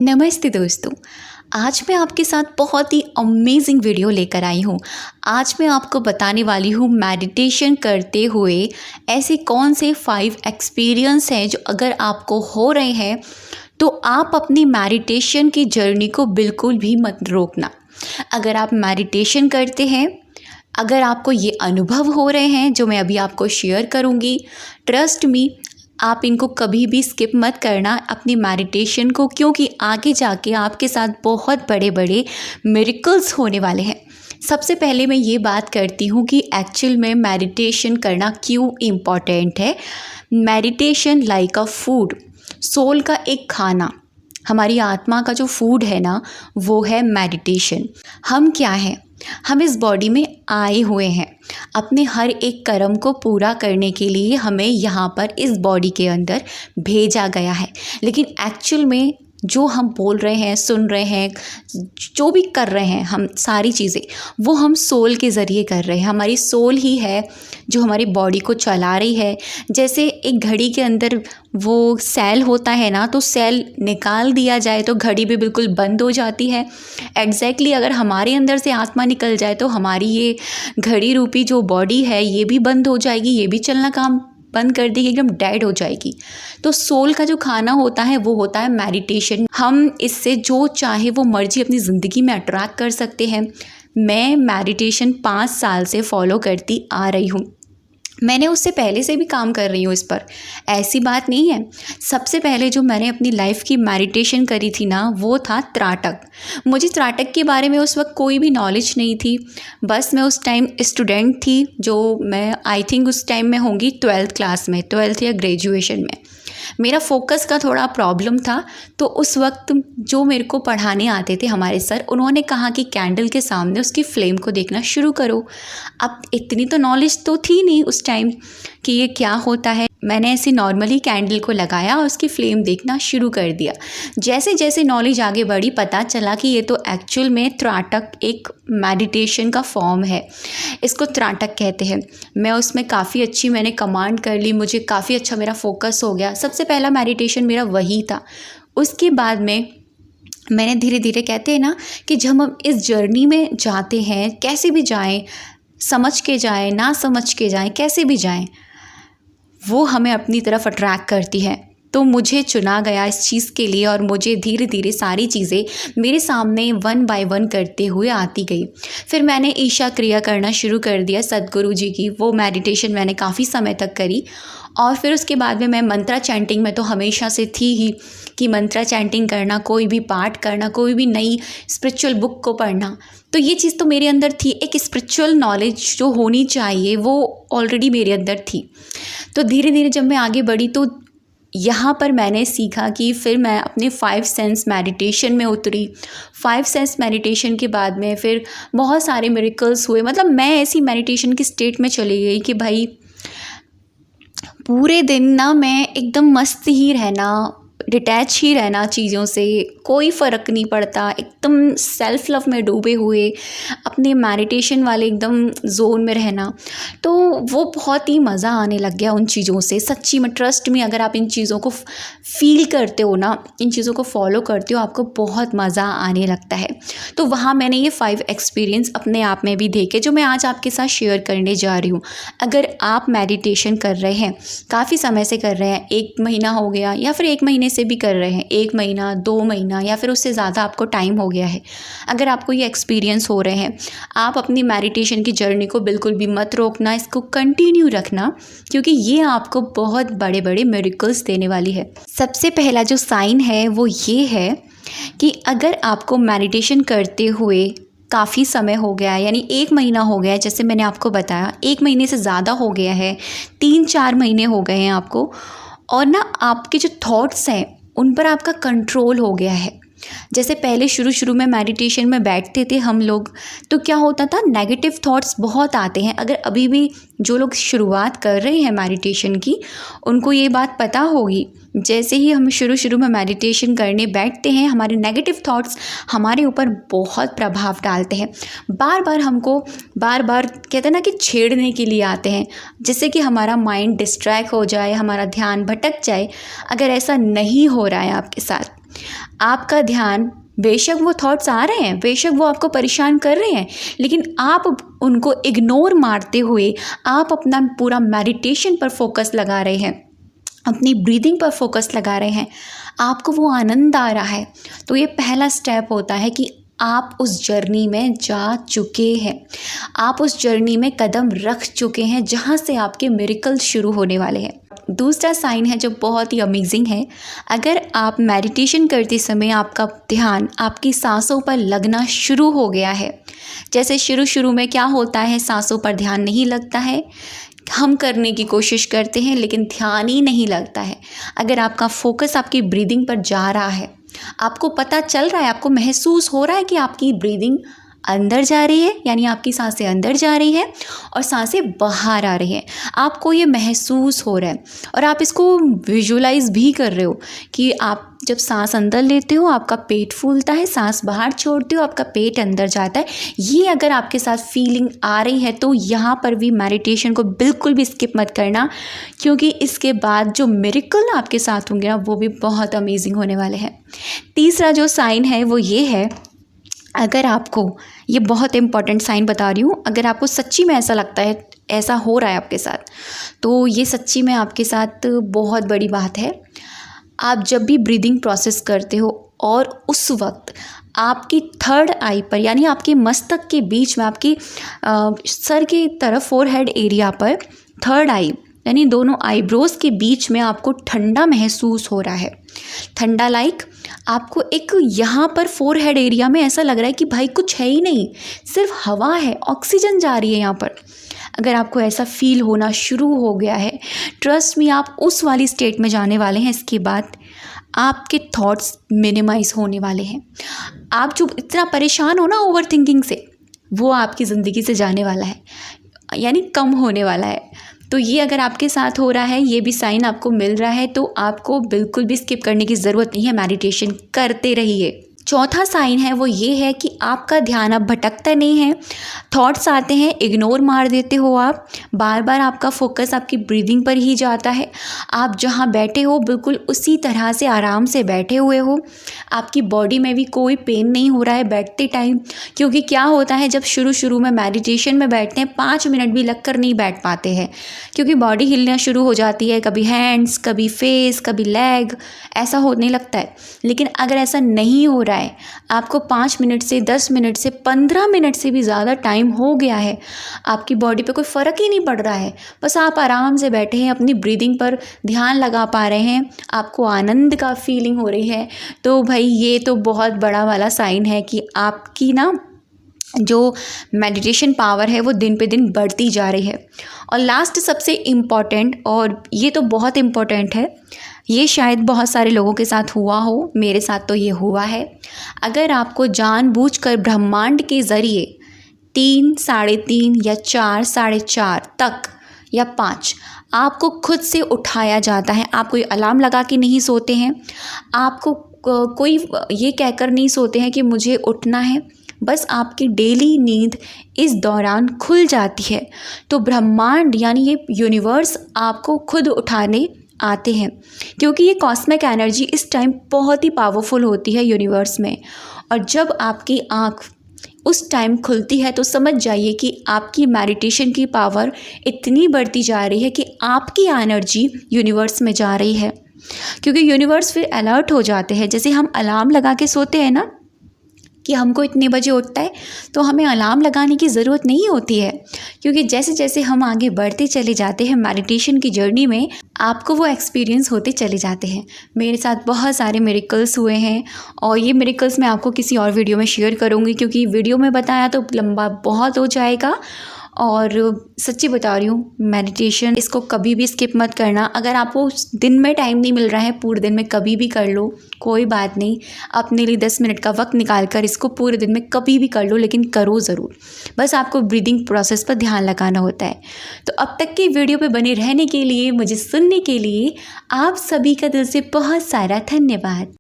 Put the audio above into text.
नमस्ते दोस्तों। आज मैं आपके साथ बहुत ही अमेजिंग वीडियो लेकर आई हूँ। आज मैं आपको बताने वाली हूँ मेडिटेशन करते हुए ऐसे कौन से 5 एक्सपीरियंस हैं जो अगर आपको हो रहे हैं तो आप अपनी मेडिटेशन की जर्नी को बिल्कुल भी मत रोकना। अगर आप मेडिटेशन करते हैं, अगर आपको ये अनुभव हो रहे हैं जो मैं अभी आपको शेयर करूँगी, ट्रस्ट मी, आप इनको कभी भी स्किप मत करना अपनी मेडिटेशन को, क्योंकि आगे जाके आपके साथ बहुत बड़े बड़े मिरेकल्स होने वाले हैं। सबसे पहले मैं ये बात करती हूँ कि एक्चुअल में मेडिटेशन करना क्यों इम्पॉर्टेंट है। Meditation like a food, soul का एक खाना, हमारी आत्मा का जो फूड है ना, वो है मेडिटेशन। हम क्या हैं? हम इस बॉडी में आए हुए हैं अपने हर एक कर्म को पूरा करने के लिए। हमें यहाँ पर इस बॉडी के अंदर भेजा गया है, लेकिन एक्चुअल में जो हम बोल रहे हैं, सुन रहे हैं, जो भी कर रहे हैं, हम सारी चीज़ें वो हम सोल के ज़रिए कर रहे हैं। हमारी सोल ही है जो हमारी बॉडी को चला रही है। जैसे एक घड़ी के अंदर वो सेल होता है ना, तो सेल निकाल दिया जाए तो घड़ी भी बिल्कुल बंद हो जाती है। एग्जैक्टली अगर हमारे अंदर से आत्मा निकल जाए तो हमारी ये घड़ी रूपी जो बॉडी है ये भी बंद हो जाएगी, ये भी चलना काम बंद कर देगी, एकदम डेड हो जाएगी। तो सोल का जो खाना होता है वो होता है मेडिटेशन। हम इससे जो चाहे वो मर्जी अपनी ज़िंदगी में अट्रैक्ट कर सकते हैं। मैं मेडिटेशन 5 साल से फॉलो करती आ रही हूँ। मैंने उससे पहले से भी काम कर रही हूँ इस पर, ऐसी बात नहीं है। सबसे पहले जो मैंने अपनी लाइफ की मेडिटेशन करी थी ना, वो था त्राटक। मुझे त्राटक के बारे में उस वक्त कोई भी नॉलेज नहीं थी। बस मैं उस टाइम स्टूडेंट थी, जो मैं आई थिंक उस टाइम में होंगी 12th क्लास में, 12th या ग्रेजुएशन में। मेरा फोकस का थोड़ा प्रॉब्लम था, तो उस वक्त जो मेरे को पढ़ाने आते थे हमारे सर, उन्होंने कहा कि कैंडल के सामने उसकी फ्लेम को देखना शुरू करो। अब इतनी तो नॉलेज तो थी नहीं उस टाइम कि ये क्या होता है। मैंने ऐसे नॉर्मली कैंडल को लगाया और उसकी फ्लेम देखना शुरू कर दिया। जैसे जैसे नॉलेज आगे बढ़ी, पता चला कि ये तो एक्चुअल में त्राटक एक मेडिटेशन का फॉर्म है, इसको त्राटक कहते हैं। मैं उसमें काफ़ी अच्छी मैंने कमांड कर ली, मुझे काफ़ी अच्छा मेरा फोकस हो गया। सबसे पहला मेडिटेशन मेरा वही था। उसके बाद में मैंने धीरे धीरे, कहते हैं ना कि जब हम इस जर्नी में जाते हैं, कैसे भी जाएं, समझ के जाएं, ना समझ के जाएं, कैसे भी जाएं, वो हमें अपनी तरफ अट्रैक्ट करती है। तो मुझे चुना गया इस चीज़ के लिए और मुझे धीरे धीरे सारी चीज़ें मेरे सामने 1 बाय 1 करते हुए आती गई। फिर मैंने ईशा क्रिया करना शुरू कर दिया सद्गुरु जी की, वो मेडिटेशन मैंने काफ़ी समय तक करी। और फिर उसके बाद में मैं मंत्रा चैंटिंग में तो हमेशा से थी ही, कि मंत्रा चैंटिंग करना, कोई भी पाठ करना, कोई भी नई स्पिरिचुअल बुक को पढ़ना, तो ये चीज़ तो मेरे अंदर थी। एक स्पिरिचुअल नॉलेज जो होनी चाहिए वो ऑलरेडी मेरे अंदर थी। तो धीरे धीरे जब मैं आगे बढ़ी तो यहाँ पर मैंने सीखा कि फिर मैं अपने 5 सेंस मेडिटेशन में उतरी। 5 सेंस मेडिटेशन के बाद में फिर बहुत सारे मिरेकल्स हुए। मतलब मैं ऐसी मेडिटेशन की स्टेट में चली गई कि भाई पूरे दिन ना मैं एकदम मस्त ही रहना, डिटैच ही रहना चीज़ों से, कोई फ़र्क नहीं पड़ता, एकदम सेल्फ लव में डूबे हुए अपने मेडिटेशन वाले एकदम जोन में रहना। तो वो बहुत ही मज़ा आने लग गया उन चीज़ों से। सच्ची में, ट्रस्ट में, अगर आप इन चीज़ों को फील करते हो ना, इन चीज़ों को फॉलो करते हो, आपको बहुत मज़ा आने लगता है। तो वहाँ मैंने ये 5 एक्सपीरियंस अपने आप में भी देखे, जो मैं आज आपके साथ शेयर करने जा रही हूँ। अगर आप मेडिटेशन कर रहे हैं, काफ़ी समय से कर रहे हैं, 1 महीना हो गया या फिर 1 महीने से भी कर रहे हैं, 1 महीना, 2 महीना या फिर उससे ज़्यादा आपको टाइम हो गया है, अगर आपको ये एक्सपीरियंस हो रहे हैं, आप अपनी मेडिटेशन की जर्नी को बिल्कुल भी मत रोकना, इसको कंटिन्यू रखना, क्योंकि ये आपको बहुत बड़े बड़े मिरेकल्स देने वाली है। सबसे पहला जो साइन है वो ये है कि अगर आपको मेडिटेशन करते हुए काफ़ी समय हो गया है, यानी 1 महीना हो गया है, जैसे मैंने आपको बताया 1 महीने से ज़्यादा हो गया है, 3-4 महीने हो गए हैं आपको, और ना आपके जो थॉट्स हैं उन पर आपका कंट्रोल हो गया है। जैसे पहले शुरू में मेडिटेशन में बैठते थे हम लोग, तो क्या होता था, नेगेटिव थॉट्स बहुत आते हैं। अगर अभी भी जो लोग शुरुआत कर रहे हैं मेडिटेशन की, उनको ये बात पता होगी, जैसे ही हम शुरू में मेडिटेशन करने बैठते हैं, हमारे नेगेटिव थॉट्स हमारे ऊपर बहुत प्रभाव डालते हैं। बार बार कहते हैं ना कि छेड़ने के लिए आते हैं, जिससे कि हमारा माइंड डिस्ट्रैक्ट हो जाए, हमारा ध्यान भटक जाए। अगर ऐसा नहीं हो रहा है आपके साथ, आपका ध्यान, बेशक वो थॉट्स आ रहे हैं, बेशक वो आपको परेशान कर रहे हैं, लेकिन आप उनको इग्नोर मारते हुए आप अपना पूरा मेडिटेशन पर फोकस लगा रहे हैं, अपनी ब्रीदिंग पर फोकस लगा रहे हैं, आपको वो आनंद आ रहा है। तो ये पहला स्टेप होता है कि आप उस जर्नी में जा चुके हैं, आप उस जर्नी में कदम रख चुके हैं जहाँ से आपके मिरेकल शुरू होने वाले हैं। दूसरा साइन है जो बहुत ही अमेजिंग है, अगर आप मेडिटेशन करते समय आपका ध्यान आपकी सांसों पर लगना शुरू हो गया है। जैसे शुरू में क्या होता है, सांसों पर ध्यान नहीं लगता है, हम करने की कोशिश करते हैं लेकिन ध्यान ही नहीं लगता है। अगर आपका फोकस आपकी ब्रीदिंग पर जा रहा है, आपको पता चल रहा है, आपको महसूस हो रहा है कि आपकी ब्रीदिंग अंदर जा रही है, यानी आपकी सांसें अंदर जा रही है और सांसें बाहर आ रही हैं, आपको ये महसूस हो रहा है और आप इसको विजुलाइज भी कर रहे हो कि आप जब सांस अंदर लेते हो आपका पेट फूलता है, सांस बाहर छोड़ते हो आपका पेट अंदर जाता है। ये अगर आपके साथ फीलिंग आ रही है तो यहाँ पर भी मेडिटेशन को बिल्कुल भी स्किप मत करना, क्योंकि इसके बाद जो मिरेकल आपके साथ होंगे ना वो भी बहुत अमेजिंग होने वाले हैं। तीसरा जो साइन है वो ये है, अगर आपको, ये बहुत इंपॉर्टेंट साइन बता रही हूँ, अगर आपको सच्ची में ऐसा लगता है, ऐसा हो रहा है आपके साथ, तो ये सच्ची में आपके साथ बहुत बड़ी बात है। आप जब भी ब्रीदिंग प्रोसेस करते हो और उस वक्त आपकी थर्ड आई पर, यानी आपके मस्तक के बीच में, आपकी सर की तरफ फोरहेड एरिया पर थर्ड आई यानी दोनों आईब्रोज के बीच में आपको ठंडा महसूस हो रहा है। ठंडा लाइक आपको एक यहाँ पर फोरहेड एरिया में ऐसा लग रहा है कि भाई कुछ है ही नहीं, सिर्फ हवा है, ऑक्सीजन जा रही है यहाँ पर। अगर आपको ऐसा फील होना शुरू हो गया है, ट्रस्ट मी, आप उस वाली स्टेट में जाने वाले हैं। इसके बाद आपके थॉट्स मिनिमाइज होने वाले हैं। आप जो इतना परेशान हो ना ओवर थिंकिंग से, वो आपकी ज़िंदगी से जाने वाला है, यानी कम होने वाला है। तो ये अगर आपके साथ हो रहा है, ये भी साइन आपको मिल रहा है, तो आपको बिल्कुल भी स्किप करने की ज़रूरत नहीं है, मेडिटेशन करते रहिए। चौथा साइन है वो ये है कि आपका ध्यान अब भटकता नहीं है, थॉट्स आते हैं इग्नोर मार देते हो आप, बार बार आपका फोकस आपकी ब्रीदिंग पर ही जाता है। आप जहाँ बैठे हो बिल्कुल उसी तरह से आराम से बैठे हुए हो, आपकी बॉडी में भी कोई पेन नहीं हो रहा है बैठते टाइम। क्योंकि क्या होता है, जब शुरू में मेडिटेशन में बैठते हैं 5 मिनट भी लगकर नहीं बैठ पाते हैं, क्योंकि बॉडी हिलना शुरू हो जाती है, कभी हैंड्स, कभी फेस, कभी लेग, ऐसा होने लगता है। लेकिन अगर ऐसा नहीं हो रहा है, आपको 5 मिनट से 10 मिनट से 15 मिनट से भी ज़्यादा टाइम हो गया है, आपकी बॉडी पे कोई फ़र्क ही नहीं पड़ रहा है, बस आप आराम से बैठे हैं, अपनी ब्रीदिंग पर ध्यान लगा पा रहे हैं, आपको आनंद का फीलिंग हो रही है, तो भाई ये तो बहुत बड़ा वाला साइन है कि आपकी ना जो मेडिटेशन पावर है वो दिन पे दिन बढ़ती जा रही है। और लास्ट सबसे इम्पॉर्टेंट, और ये तो बहुत इम्पॉर्टेंट है, ये शायद बहुत सारे लोगों के साथ हुआ हो, मेरे साथ तो ये हुआ है। अगर आपको जानबूझकर ब्रह्मांड के ज़रिए 3, 3.5 या 4, 4.5 तक या 5 आपको खुद से उठाया जाता है, आप कोई अलार्म लगा के नहीं सोते हैं, आपको कोई ये कहकर नहीं सोते हैं कि मुझे उठना है, बस आपकी डेली नींद इस दौरान खुल जाती है, तो ब्रह्मांड यानी ये यूनिवर्स आपको खुद उठाने आते हैं। क्योंकि ये कॉस्मिक एनर्जी इस टाइम बहुत ही पावरफुल होती है यूनिवर्स में, और जब आपकी आँख उस टाइम खुलती है तो समझ जाइए कि आपकी मेडिटेशन की पावर इतनी बढ़ती जा रही है कि आपकी एनर्जी यूनिवर्स में जा रही है। क्योंकि यूनिवर्स फिर अलर्ट हो जाते हैं, जैसे हम अलार्म लगा के सोते हैं ना कि हमको इतने बजे उठता है, तो हमें अलार्म लगाने की ज़रूरत नहीं होती है, क्योंकि जैसे जैसे हम आगे बढ़ते चले जाते हैं मेडिटेशन की जर्नी में, आपको वो एक्सपीरियंस होते चले जाते हैं। मेरे साथ बहुत सारे मिरेकल्स हुए हैं, और ये मिरेकल्स मैं आपको किसी और वीडियो में शेयर करूँगी, क्योंकि वीडियो में बताया तो लंबा बहुत हो जाएगा। और सच्ची बता रही हूँ, मेडिटेशन इसको कभी भी स्किप मत करना। अगर आपको दिन में टाइम नहीं मिल रहा है, पूरे दिन में कभी भी कर लो, कोई बात नहीं, अपने लिए 10 मिनट का वक्त निकाल कर इसको पूरे दिन में कभी भी कर लो, लेकिन करो ज़रूर। बस आपको ब्रीदिंग प्रोसेस पर ध्यान लगाना होता है। तो अब तक की वीडियो पे बने रहने के लिए, मुझे सुनने के लिए आप सभी का दिल से बहुत सारा धन्यवाद।